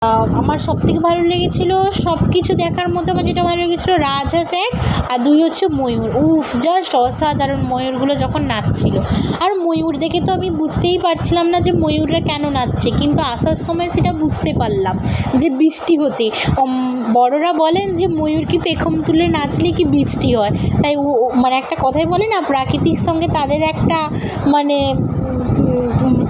আমার সবথেকে ভালো লেগেছিলো সব কিছু দেখার মধ্যে আমার যেটা ভালো লেগেছিলো রাজহাঁস এক, আর দুই হচ্ছে ময়ূর। জাস্ট অসাধারণ ময়ূরগুলো যখন নাচছিল। আর ময়ূর দেখে তো আমি বুঝতেই পারছিলাম না যে ময়ূররা কেন নাচছে, কিন্তু আসার সময় সেটা বুঝতে পারলাম যে বৃষ্টি হতে। বড়রা বলেন যে ময়ূর কি পেখম তুলে নাচলে কি বৃষ্টি হয়, তাই মানে একটা কথাই বলে না, প্রাকৃতিক সঙ্গে তাদের একটা মানে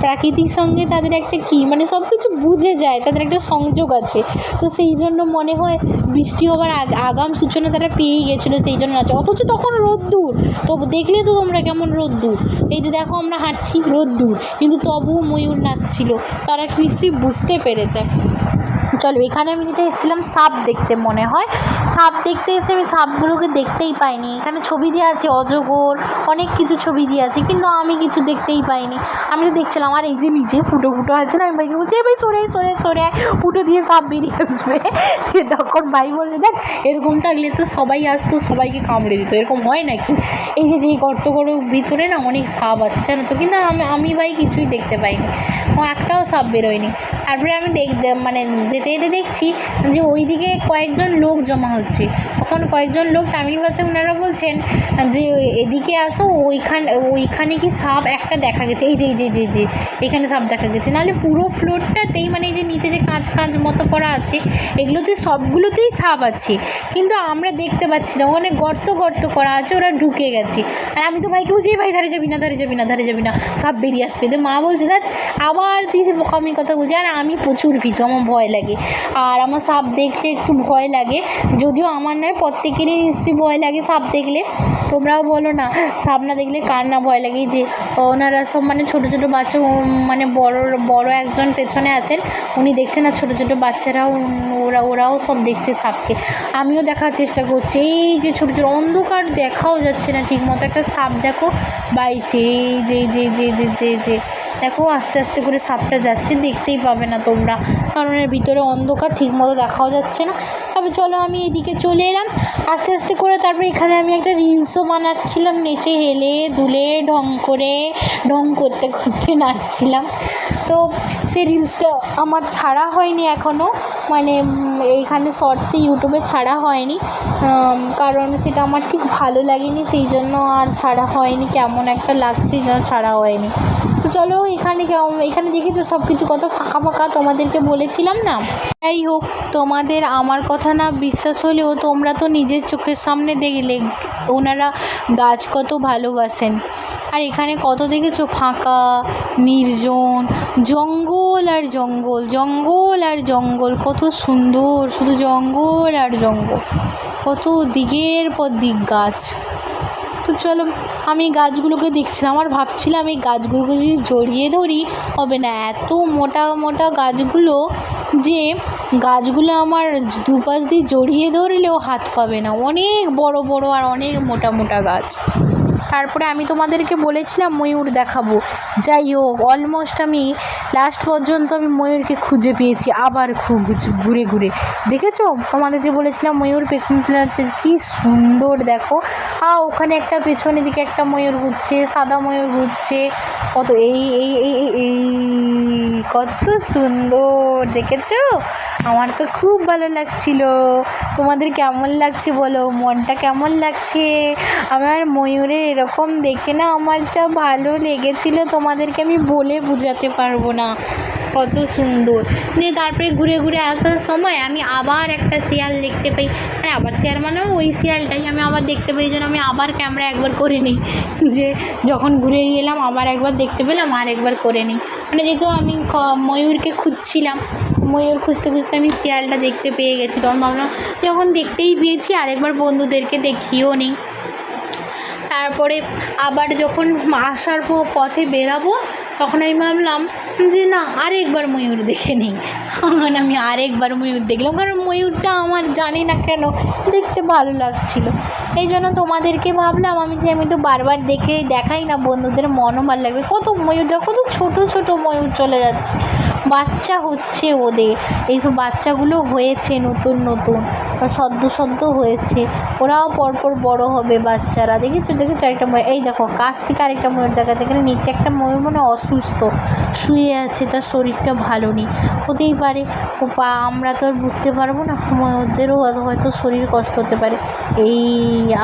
প্রাকৃতিক সঙ্গে তাদের একটা কী মানে সব কিছু বুঝে যায়, তাদের একটা সংযোগ আছে। তো সেই জন্য মনে হয় বৃষ্টি হবার আগাম সূচনা তারা পেয়েই গেছিলো, সেই জন্য নাচে। অথচ তখন রোদ্দুর, তো দেখলে তো তোমরা কেমন রোদ্দুর, এই যে দেখো আমরা হাঁটছি রোদ্দুর, কিন্তু তবুও ময়ূর নাচছিল, তারা নিশ্চয়ই বুঝতে পেরেছে। চলো, এখানে আমি যেটা এসেছিলাম সাপ দেখতে, মনে হয় সাপ দেখতে এসে আমি সাপগুলোকে দেখতেই পাইনি। এখানে ছবি দেওয়া আছে অজগর, অনেক কিছু ছবি দেওয়া আছে, কিন্তু আমি কিছু দেখতেই পাইনি। আমি তো দেখছিলাম, আর এই যে নিচে ফুটো ফুটো আছে না, আমি ভাইকে বলছি এই ভাই সরে সরে সরে ফুটো দিয়ে সাপ বেরিয়ে আসবে। সে তখন ভাই বলছে দেখ এরকম থাকলে তো সবাই আসতো, সবাইকে কামড়ে দিত, এরকম হয় নাকি? এই যে যেই গর্তগুলোর ভিতরে না অনেক সাপ আছে জানো তো, কিন্তু আমি ভাই কিছুই দেখতে পাইনি, একটাও সাপ বেরোয়নি। তারপরে আমি মানে যেতে যেতে দেখছি যে ওই দিকে কয়েকজন লোক জমা হচ্ছে। তখন কয়েকজন লোক তামিল ভাষায় ওনারা বলছেন যে এদিকে আসো, ওইখানে কি সাপ একটা দেখা গেছে, এই যে এই যে যে যে এখানে সাপ দেখা গেছে। নাহলে পুরো ফ্লোরটাতেই মানে এই যে নিচে যে কাঁচ কাঁচ মতো করা আছে, এগুলোতে সবগুলোতেই সাপ আছে, কিন্তু আমরা দেখতে পাচ্ছি না। ওখানে গর্ত গর্ত করা আছে, ওরা ঢুকে গেছে। আর আমি তো ভাইকে বলছি ভাই ধারে যাবি না, ধারে যাবি না, ধারে যাবি না, সাপ বেরিয়ে আসবে। তো মা বলছে দেখ আবার তুই যে বোকামি কথা বলছি। আর আমি প্রচুর ভীতু, আমার ভয় লাগে, আর আমার সাপ দেখলে একটু ভয় লাগে, যদিও আমার নয় প্রত্যেকেরই নিশ্চয়ই ভয় লাগে সাপ দেখলে। তোমরাও বলো না সাপ না দেখলে কার না ভয় লাগে। যে ওনারা সব মানে ছোটো ছোটো বাচ্চা, মানে বড় একজন পেছনে আছেন, উনি দেখছেন, আর ছোটো ছোটো বাচ্চারাও ওরাও সব দেখছে সাপকে। আমিও দেখার চেষ্টা করছি, এই যে ছোটো ছোটো অন্ধকার দেখাও যাচ্ছে না ঠিক মতো, একটা সাপ দেখো বাইছে, এই যে যে যে যে যে যে দেখো আস্তে আস্তে করে সাপটা যাচ্ছে, দেখতেই পাবে না তোমরা, কারণ এর ভিতরে অন্ধকার, ঠিক মতো দেখাও যাচ্ছে না। তবে চলো আমি এদিকে চলে এলাম আস্তে আস্তে করে। তারপরে এখানে আমি একটা রিলসও বানাচ্ছিলাম, নেচে হেলে দুলে ঢং করতে করতে নাচছিলাম। তো সেই রিলসটা আমার ছাড়া হয়নি এখনও, মানে এইখানে শর্টসে ইউটিউবে ছাড়া হয়নি, কারণ সেটা আমার ঠিক ভালো লাগেনি, সেই জন্য আর ছাড়া হয়নি। কেমন একটা লাগছে যেন ছাড়া হয়নি। তো চলো এখানে দেখেছো সব কিছু কত ফাঁকা ফাঁকা, তোমাদেরকে বলেছিলাম না। যাই হোক, তোমাদের আমার কথা না বিশ্বাস হলেও তোমরা তো নিজের চোখের সামনে দেখলে ওনারা গাছ কত ভালোবাসেন। আর এখানে কত দেখেছো ফাঁকা নির্জন, জঙ্গল আর জঙ্গল, জঙ্গল আর জঙ্গল, কত সুন্দর, শুধু জঙ্গল আর জঙ্গল, কত দিকের পর দিক গাছ। তো চলো আমি গাছগুলোকে দেখছিলাম, আর ভাবছিলাম এই গাছগুলোকে যদি জড়িয়ে ধরি হবে না, এত মোটা মোটা গাছগুলো যে গাছগুলো আমার দুপাশ দিয়ে জড়িয়ে ধরলেও হাত পাবে না, অনেক বড় বড় আর অনেক মোটা মোটা গাছ। তারপরে আমি তোমাদেরকে বলেছিলাম ময়ূর দেখাবো, যাই হোক অলমোস্ট আমি লাস্ট পর্যন্ত আমি ময়ূরকে খুঁজে পেয়েছি, আবার ঘুরে ঘুরে। দেখেছো তোমাদের যে বলেছিলাম ময়ূর পেখম তুলে আছে, কী সুন্দর দেখো। ওখানে একটা পেছনের দিকে একটা ময়ূর ঘুরছে, সাদা ময়ূর ঘুরছে, কত এই এই এই এই কত সুন্দর দেখেছো। আমার তো খুব ভালো লাগছিল, তোমাদের কেমন লাগছে বলো, মনটা কেমন লাগছে? আমার ময়ূরের এরকম দেখে না আমার যা ভালো লেগেছিল, তোমাদেরকে আমি বলে বোঝাতে পারবো না, কত সুন্দর। দিয়ে তারপরে ঘুরে ঘুরে আসার সময় আমি আবার একটা শিয়াল দেখতে পাই, মানে আবার শিয়াল মানে ওই শিয়ালটাই আমি আবার দেখতে পাই, যেন আমি আবার ক্যামেরা একবার করে নিই, যে যখন ঘুরে এলাম আবার একবার দেখতে পেলাম আর একবার করে নিই। মানে যেহেতু আমি ময়ূরকে খুঁজছিলাম, ময়ূর খুঁজতে খুঁজতে আমি শিয়ালটা দেখতে পেয়ে গেছি, তখন ভাবলাম যখন দেখতেই পেয়েছি আরেকবার বন্ধুদেরকে দেখিয়েও নিই। তারপরে আবার যখন আসার পথে বেরাবো তখন আমি ভাবলাম যে না আরেকবার ময়ূর দেখে নিই, আমি আরেকবার ময়ূর দেখলাম, কারণ ময়ূরটা আমার জানি না কেন দেখতে ভালো লাগছিলো। এই জন্য তোমাদেরকে ভাবলাম আমি একটু বারবার দেখাই না, বন্ধুদের মনও ভালো লাগবে। কত ময়ূর, কত ছোট ছোট ময়ূর চলে যাচ্ছে, বাচ্চা হচ্ছে ওদের, এইসব বাচ্চাগুলো হয়েছে নতুন নতুন, সদ্য হয়েছে, ওরাও পরপর বড় হবে বাচ্চারা। দেখেছো আরেকটা ময়ূর, এই দেখো কাছ থেকে আরেকটা ময়ূর দেখা যাচ্ছে, এখানে নিচে একটা ময়ূর মনে অসুস্থ শুয়ে আছে, তার শরীরটা ভালো নেই, হতেই পারে আমরা তো আর বুঝতে পারবো না, ময়ূরদেরও হয়তো শরীর কষ্ট হতে পারে। এই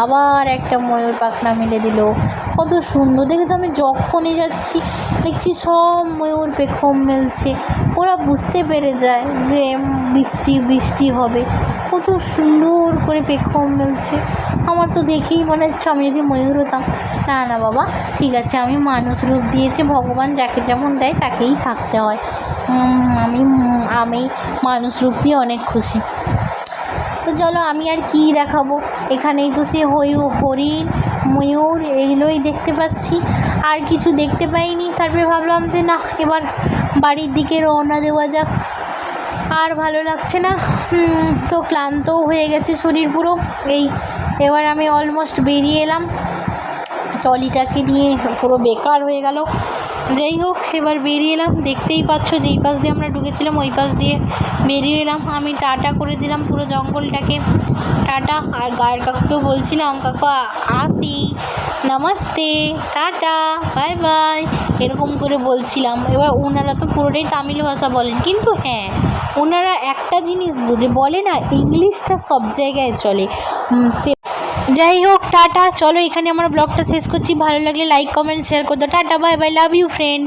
আবার একটা ময়ূর পাখনা মেলে দিল, কত সুন্দর দেখেছো। আমি যখনই যাচ্ছি দেখছি সব ময়ূর পেখম মেলছে, ওরা বুঝতে পেরে যায় যে বৃষ্টি হবে, কত সুন্দর করে পেখম মেলছে। আমার তো দেখেই মনে হচ্ছে আমি যদি ময়ূর হতাম। না বাবা, ঠিক আছে, আমি মানুষ রূপ দিয়েছে ভগবান, যাকে যেমন দেয় তাকেই থাকতে হয়। আমি মানুষ রূপই অনেক খুশি। তো চলো, আমি আর কি দেখাবো, এখানেই তো সে হরিণ ময়ূর এগুলোই দেখতে পাচ্ছি, আর কিছু দেখতে পাইনি। তারপরে ভাবলাম যে না, এবার বাড়ির দিকে রওনা দেওয়া যাক, আর ভালো লাগছে না, তো ক্লান্তও হয়ে গেছে শরীর পুরো। এবার আমি অলমোস্ট বেরিয়ে এলাম, ট্রলিটাকে নিয়ে পুরো বেকার হয়ে গেল। যাই হোক, এবার বেরিয়ে এলাম, দেখতেই পাচ্ছ যেই পাশ দিয়ে আমরা ঢুকেছিলাম ওই পাশ দিয়ে বেরিয়ে এলাম। আমি টাটা করে দিলাম পুরো জঙ্গলটাকে, টাটা। আর গায়ের কাকুকেও বলছিলাম, কাকু আসি, নমস্তে, টাটা, বাই বাই, এরকম করে বলছিলাম। এবার ওনারা তো পুরোটাই তামিল ভাষা বলেন, কিন্তু হ্যাঁ, ওনারা একটা জিনিস বুঝে, বলে না ইংলিশটা সব জায়গায় চলে। যাই হোক, টাটা। চলো, এখানে আমার ব্লগটা শেষ করছি। ভালো লাগলে লাইক কমেন্ট শেয়ার করে দাও। টাটা, bye bye, love you friend.